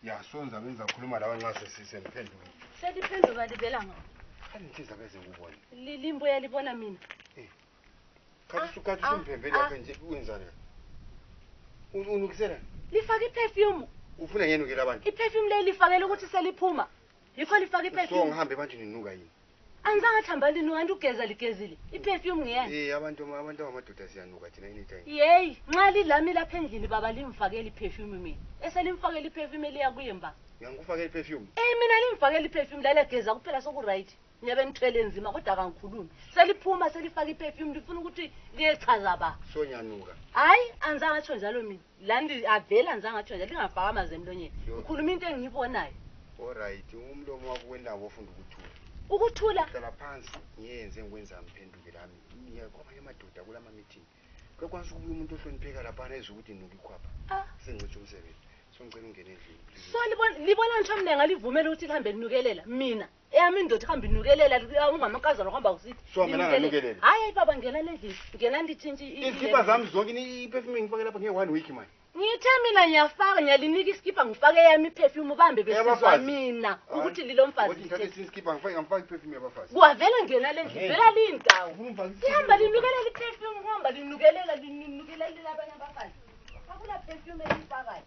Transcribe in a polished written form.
Ya sonza benza khuluma lawa nxa sesiphenduka. Seliphenduka livela ngaphi? Kanithiza beze ngubona. Limbuya libona mina. Kathi usumpembele lapha nje wenzani? Unukisela? Lifaka iperfume. Ufuna ngenukela abantu? Iperfume le lifakela ukuthi seliphuma. Yikho lifaka iperfume. So ngihambe manje ninuka yini? Anzange thamba linuka ndugeza ligezile. Iperfume ngiyani? Abantu abamadoda siyanuka thina anytime. Yey, nxa lilami lapha endlini baba limfakela iperfume mina. Eselimfakela iperfume liya kuyemba. Ngiyangufakela iperfume. Mina limfakela iperfume lale geza kuphela soku right. Ngiyabe ngithwele nzima kodwa kangikhulumi. Seliphuma selifaka iperfume lifuna ukuthi liyechaza ba. So nyanuka. Hayi, anzange atsho njalo mina. Landi avela anzange atsho njalo lingafaka amazemlonyeni. Ukhuluma into engiyibonayo. Alright, umlomo wakho wendawo ofunda ukuthula. Ukuthula? Hlala phansi ngiyenze ngikwenza mphenduke lami. Ngiyakwamanye amadoda kulama meeting. Kwakwazi ukubuya umuntu ohlonipheka lapha ezwe ukuthi inuka ikhwapha. Sengicishe umsebenzi. So ngicela ungene endlini. So libona ngisho mina ngalivumela ukuthi lihambe linukelela mina. Eyami indoda ihambe inukelela ungamakazana ohamba usithi. So mina nganukelela. Hayi baba ngena endlini. Ngena ndithintshe izikipa zami zonke iperfume ngifake lapha nge1 week manje. Ngithe mina ngiyafaka ngiyalinika isikipa ngifake yami iperfume ubambe besizwa mina ukuthi lilomfazi ngithathe isikipa ngifake iperfume yabafazi. Kuwavela ngena lendlini vela lindawo. Ihamba linukelela iperfume uhamba linukelela labanye abafazi. Akula perfume elifakayo.